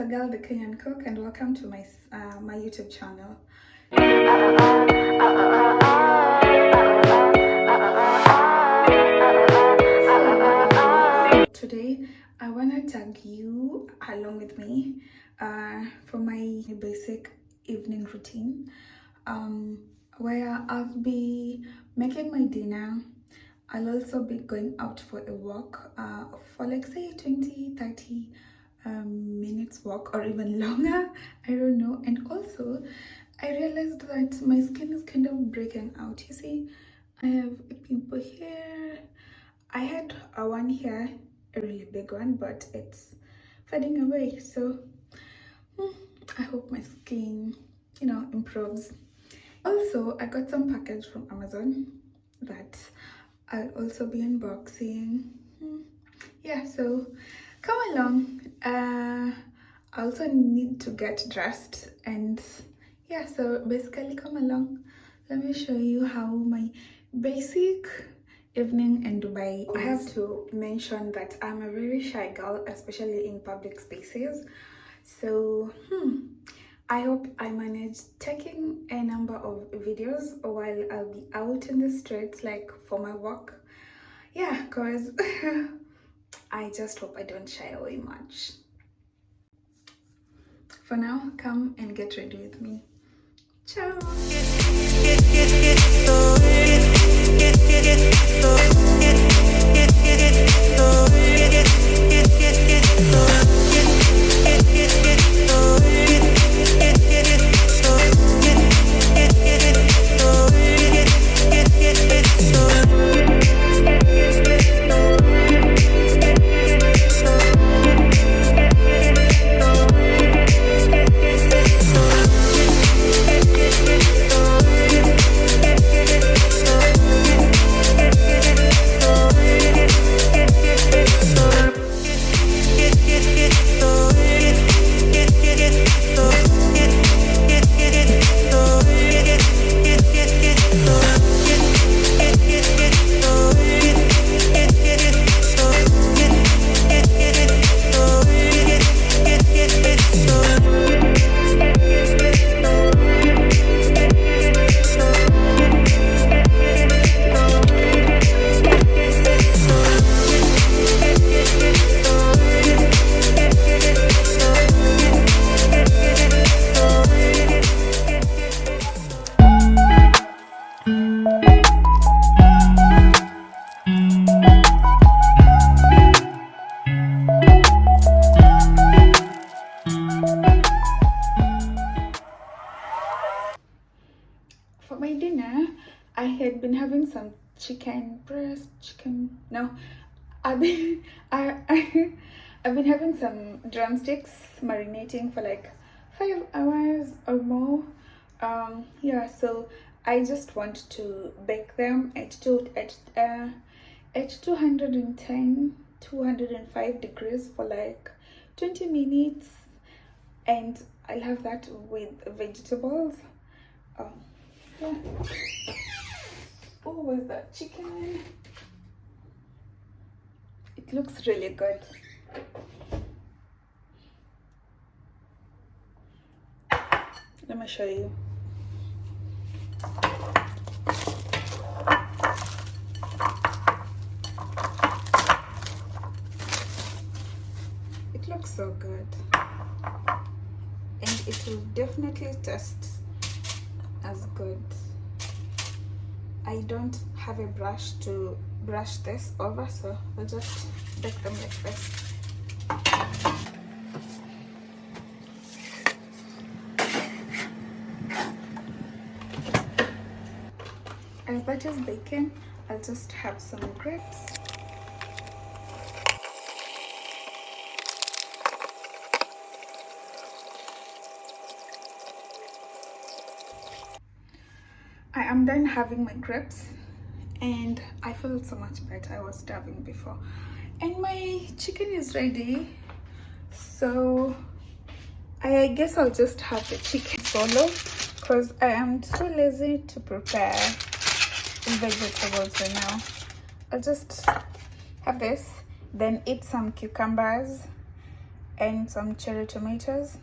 your girl, the Kenyan cook, and welcome to my YouTube channel. Today, I want to tag you along with me for my basic evening routine, where I'll be making my dinner. I'll also be going out for a walk for like say 20-30 minutes walk or even longer, I don't know. And also I realized that my skin is kind of breaking out. You see, I have a pimple here. I had one here, a really big one, but it's fading away. So I hope my skin, improves. Also, I got some package from Amazon that I'll also be unboxing. Yeah, so come along. I also need to get dressed, and yeah, so basically come along. Let me show you how my basic evening in Dubai is. I have to mention that I'm a very shy girl, especially in public spaces. So I hope I manage taking a number of videos while I'll be out in the streets, like for my walk. Yeah, because I just hope I don't shy away much. For now, come and get ready with me. Ciao! For my dinner, I had been having some I've been I've been having some drumsticks marinating for like 5 hours or more. Yeah, so I just want to bake them at 205 degrees for like 20 minutes, and I'll have that with vegetables. Yeah. Oh, where's that chicken? It looks really good. Let me show you. It looks so good, and it will definitely taste as good. I don't have a brush to brush this over, so I'll just bake them like this. As that is baking, I'll just have some grapes. I am done having my grapes, and I feel so much better. I was starving before, and my chicken is ready. So I guess I'll just have the chicken solo because I am too lazy to prepare vegetables right now. I'll just have this, then eat some cucumbers and some cherry tomatoes,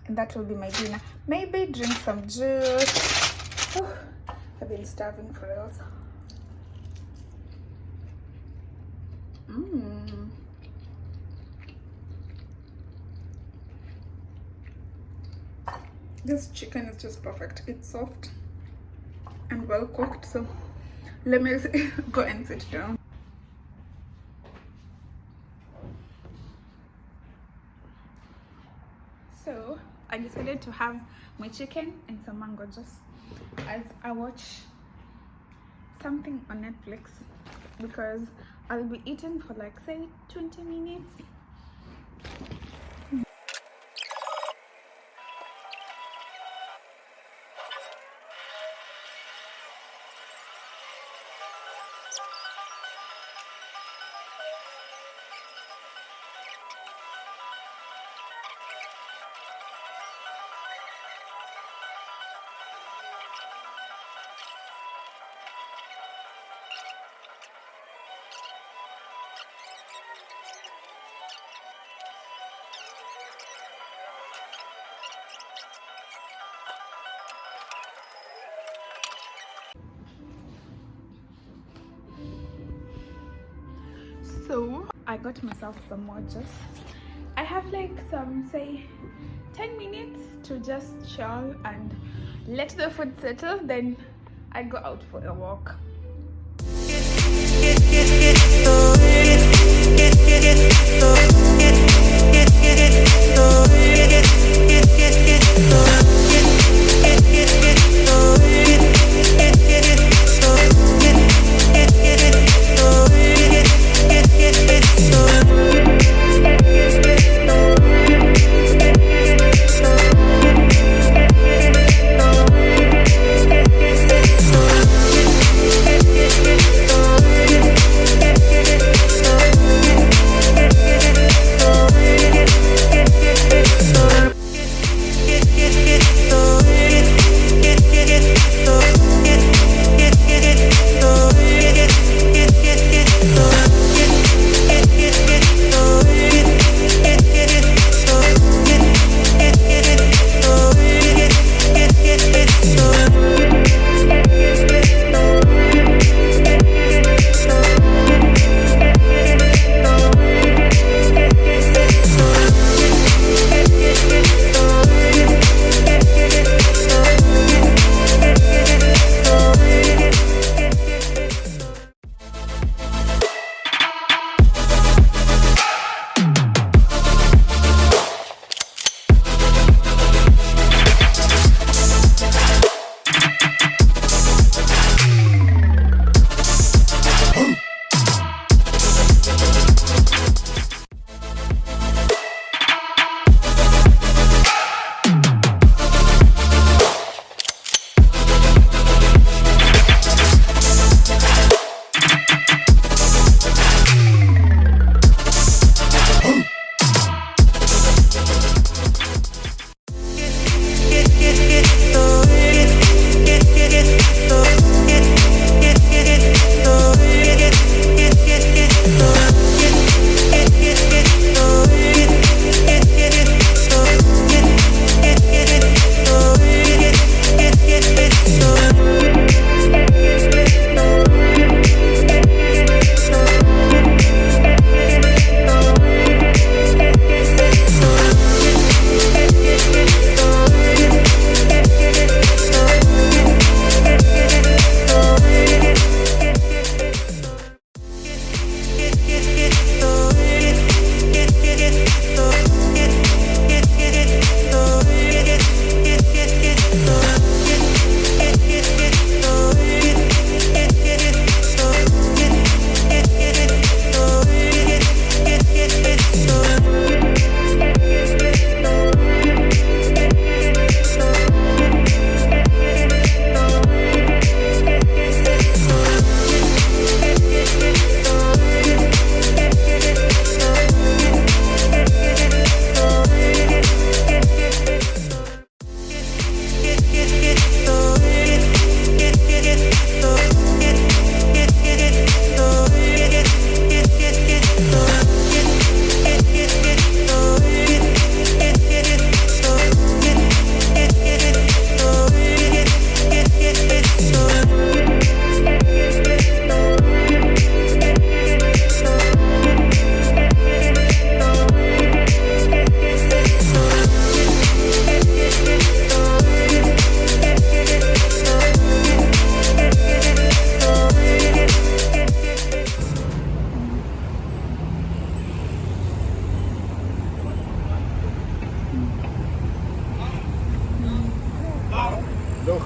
and that will be my dinner. Maybe drink some juice. Oh, I've been starving for real. This chicken is just perfect. It's soft and well cooked, so let me go and sit down. So I decided to have my chicken and some mango juice as I watch something on Netflix, because I'll be eating for like say 20 minutes. So I got myself some more juice. I have like some say 10 minutes to just chill and let the food settle, then I go out for a walk.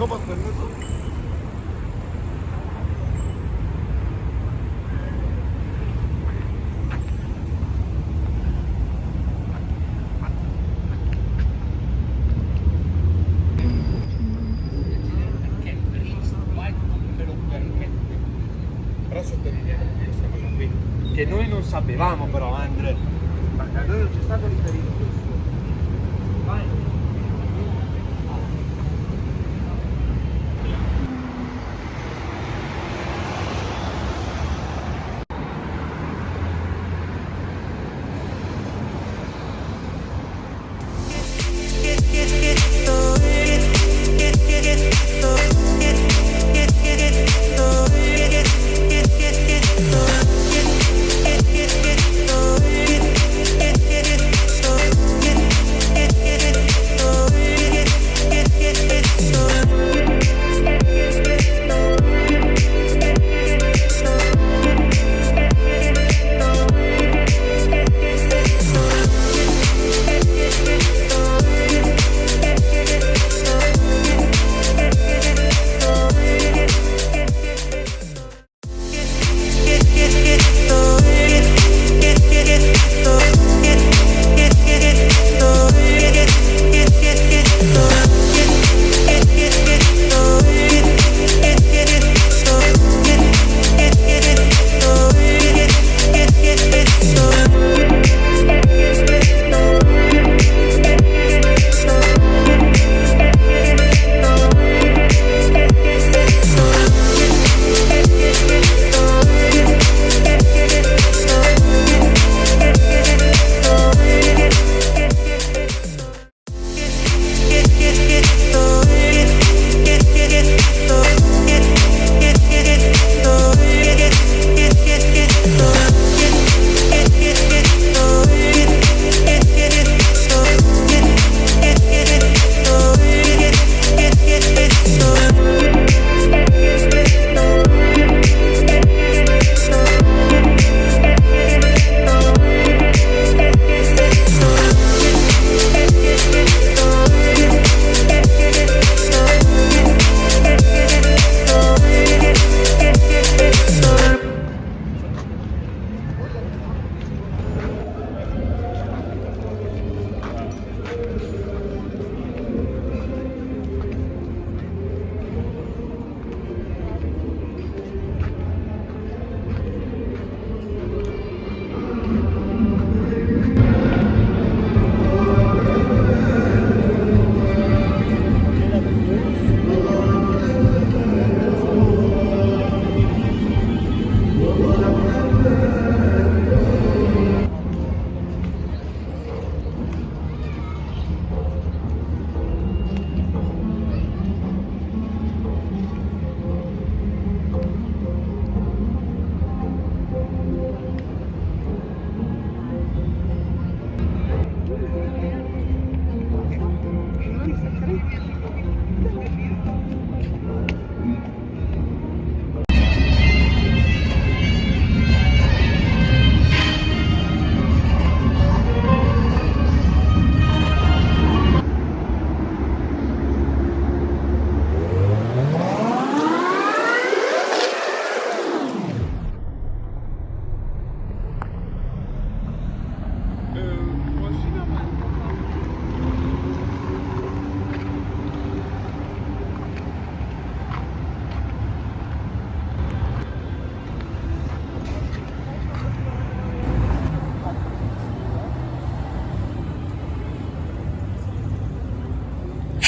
kapat kırmızı. Però sottolineiamo questa cosa qui, che noi non sapevamo però Andre, perché a noi non c'è stato riferito questo. Vai.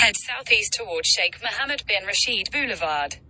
Head southeast toward Sheikh Mohammed bin Rashid Boulevard.